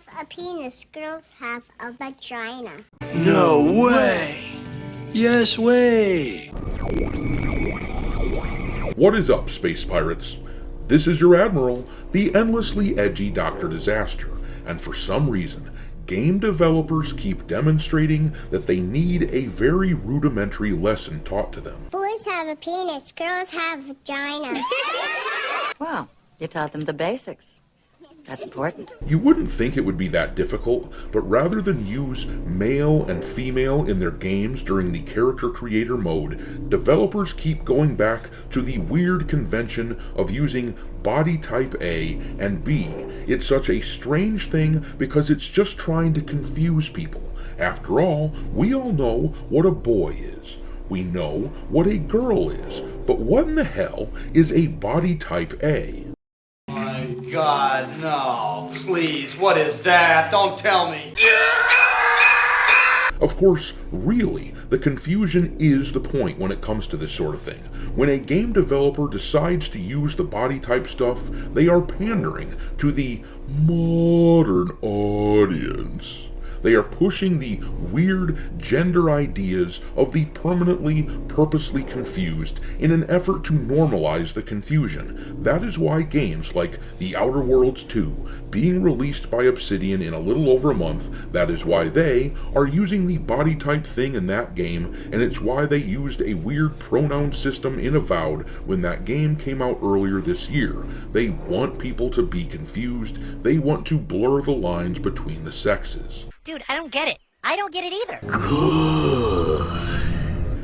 have a penis, girls have a vagina. No way! Yes way! What is up, space pirates? This is your Admiral, the endlessly edgy Dr. Disaster, and for some reason, game developers keep demonstrating that they need a very rudimentary lesson taught to them. Boys have a penis, girls have a vagina. Well, you taught them the basics. That's important. You wouldn't think it would be that difficult, but rather than use male and female in their games during the character creator mode, developers keep going back to the weird convention of using body type A and B. It's such a strange thing because it's just trying to confuse people. After all, we all know what a boy is. We know what a girl is. But what in the hell is a body type A? God, no. Please, what is that? Don't tell me. Of course, really, the confusion is the point when it comes to this sort of thing. When a game developer decides to use the body type stuff, they are pandering to the modern audience. They are pushing the weird gender ideas of the permanently, purposely confused in an effort to normalize the confusion. That is why games like The Outer Worlds 2, being released by Obsidian in a little over a month, that is why they are using the body type thing in that game, and it's why they used a weird pronoun system in Avowed when that game came out earlier this year. They want people to be confused. They want to blur the lines between the sexes. Dude, I don't get it. I don't get it either.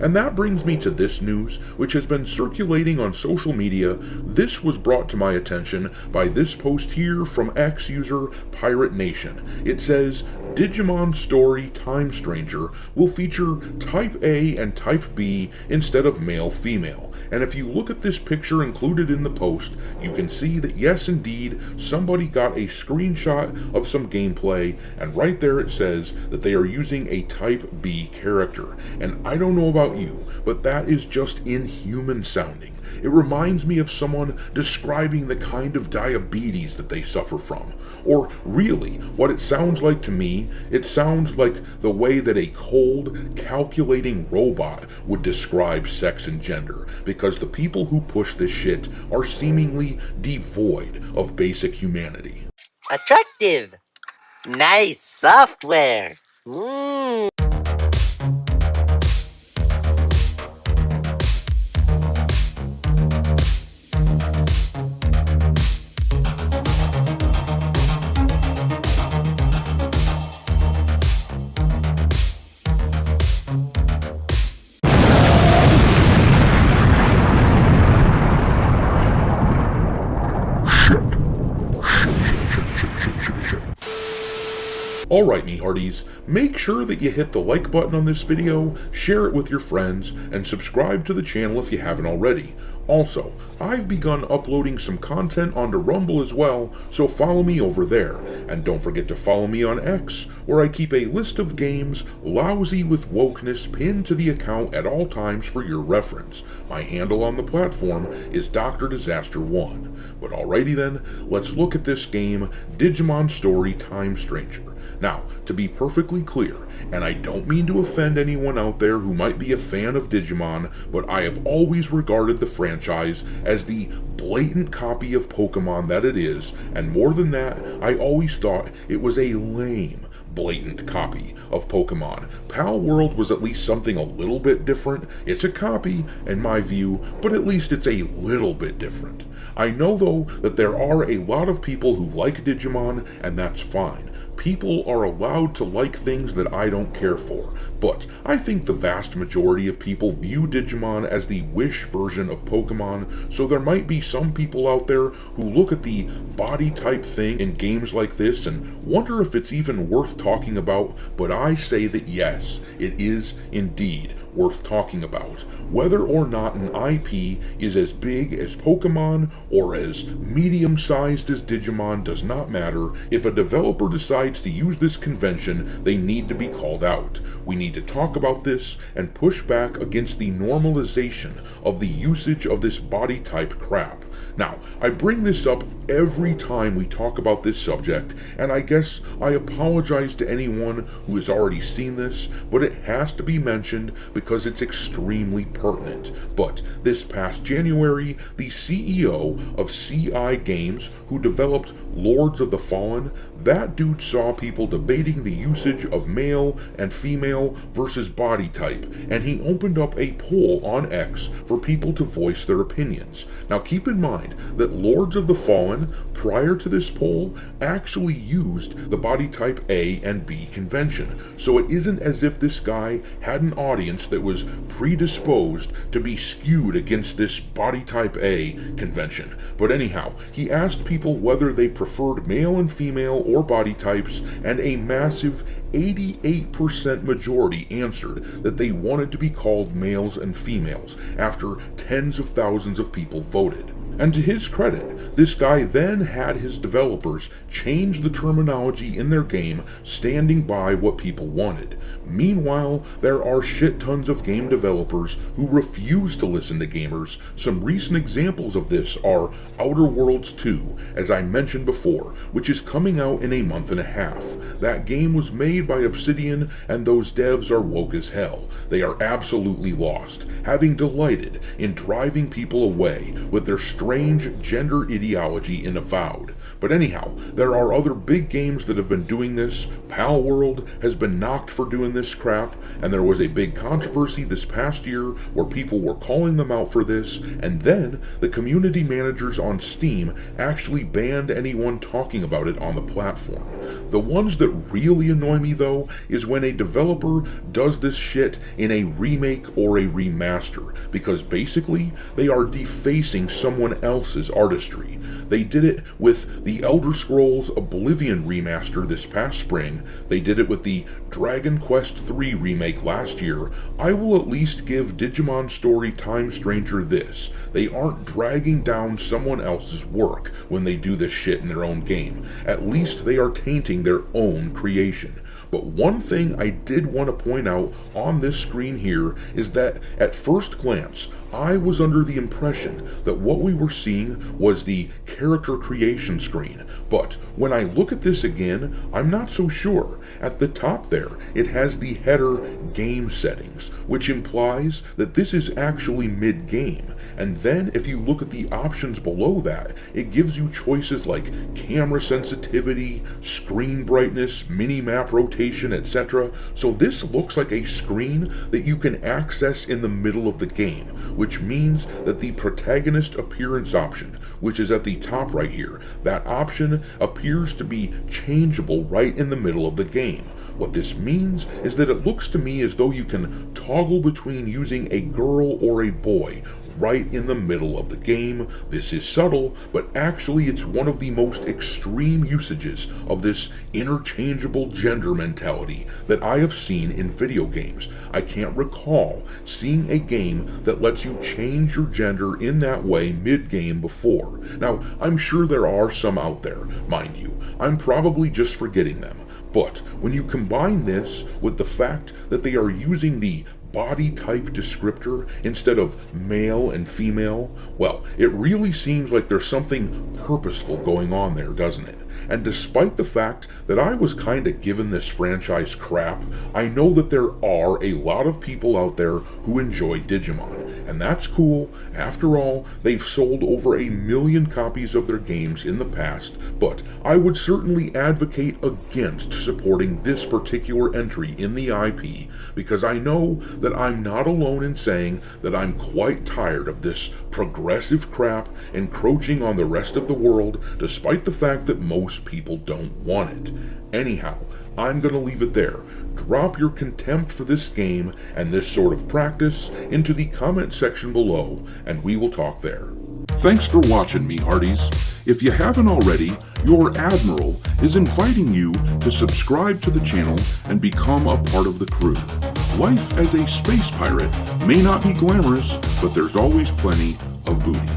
And that brings me to this news, which has been circulating on social media. This was brought to my attention by this post here from X user Pirate Nation. It says, Digimon Story Time Stranger will feature Type A and Type B instead of male-female. And if you look at this picture included in the post, you can see that yes indeed, somebody got a screenshot of some gameplay, and right there it says that they are using a Type B character. And I don't know about you, but that is just inhuman sounding. It reminds me of someone describing the kind of diabetes that they suffer from. Or really, what it sounds like to me, it sounds like the way that a cold, calculating robot would describe sex and gender, because the people who push this shit are seemingly devoid of basic humanity. Attractive. Nice software. Alright, me hearties, make sure that you hit the like button on this video, share it with your friends, and subscribe to the channel if you haven't already. Also, I've begun uploading some content onto Rumble as well, so follow me over there. And don't forget to follow me on X, where I keep a list of games lousy with wokeness pinned to the account at all times for your reference. My handle on the platform is Dr. Disaster 1. But alrighty then, let's look at this game, Digimon Story Time Stranger. Now, to be perfectly clear, and I don't mean to offend anyone out there who might be a fan of Digimon, but I have always regarded the franchise as the blatant copy of Pokemon that it is, and more than that, I always thought it was a lame, blatant copy of Pokemon. Pal World was at least something a little bit different. It's a copy, in my view, but at least it's a little bit different. I know, though, that there are a lot of people who like Digimon, and that's fine. People are allowed to like things that I don't care for, but I think the vast majority of people view Digimon as the Wish version of Pokemon, so there might be some people out there who look at the body type thing in games like this and wonder if it's even worth talking about, but I say that yes, it is indeed worth talking about. Whether or not an IP is as big as Pokemon or as medium-sized as Digimon does not matter. If a developer decides to use this convention, they need to be called out. We need to talk about this and push back against the normalization of the usage of this body type crap. Now, I bring this up every time we talk about this subject, and I guess I apologize to anyone who has already seen this, but it has to be mentioned because it's extremely pertinent. But this past January, the CEO of CI Games, who developed Lords of the Fallen, that dude saw people debating the usage of male and female versus body type, and he opened up a poll on X for people to voice their opinions. Now keep in mind that Lords of the Fallen, prior to this poll, actually used the body type A and B convention, so it isn't as if this guy had an audience that was predisposed to be skewed against this body type A convention. But anyhow, he asked people whether they preferred male and female or body types, and a massive 88% majority answered that they wanted to be called males and females after tens of thousands of people voted. And to his credit, this guy then had his developers change the terminology in their game, standing by what people wanted. Meanwhile, there are shit tons of game developers who refuse to listen to gamers. Some recent examples of this are Outer Worlds 2, as I mentioned before, which is coming out in a month and a half. That game was made by Obsidian, and those devs are woke as hell. They are absolutely lost, having delighted in driving people away with their strange gender ideology in Avowed. But anyhow, there are other big games that have been doing this. Pal World has been knocked for doing this crap, and there was a big controversy this past year where people were calling them out for this, and then the community managers on Steam actually banned anyone talking about it on the platform. The ones that really annoy me though is when a developer does this shit in a remake or a remaster, because basically they are defacing someone else's artistry. They did it with the Elder Scrolls Oblivion remaster this past spring. They did it with the Dragon Quest III remake last year. I will at least give Digimon Story Time Stranger this: they aren't dragging down someone else's work when they do this shit in their own game. At least they are tainting their own creation. But one thing I did want to point out on this screen here is that at first glance, I was under the impression that what we were seeing was the character creation screen. But when I look at this again, I'm not so sure. At the top there, it has the header game settings, which implies that this is actually mid-game. And then if you look at the options below that, it gives you choices like camera sensitivity, screen brightness, mini-map rotation, etc. So this looks like a screen that you can access in the middle of the game, which means that the protagonist appearance option, which is at the top right here, that option appears to be changeable right in the middle of the game. What this means is that it looks to me as though you can toggle between using a girl or a boy right in the middle of the game. This is subtle, but actually it's one of the most extreme usages of this interchangeable gender mentality that I have seen in video games. I can't recall seeing a game that lets you change your gender in that way mid-game before. Now, I'm sure there are some out there, mind you. I'm probably just forgetting them. But when you combine this with the fact that they are using the body type descriptor instead of male and female, well, it really seems like there's something purposeful going on there, doesn't it? And despite the fact that I was kinda given this franchise crap, I know that there are a lot of people out there who enjoy Digimon, and that's cool. After all, they've sold over 1 million copies of their games in the past, but I would certainly advocate against supporting this particular entry in the IP, because I know that I'm not alone in saying that I'm quite tired of this progressive crap encroaching on the rest of the world, despite the fact that most people don't want it. Anyhow, I'm gonna leave it there. Drop your contempt for this game and this sort of practice into the comment section below, and we will talk there. Thanks for watching, me hearties. If you haven't already, your Admiral is inviting you to subscribe to the channel and become a part of the crew. Life as a space pirate may not be glamorous, but there's always plenty of booty.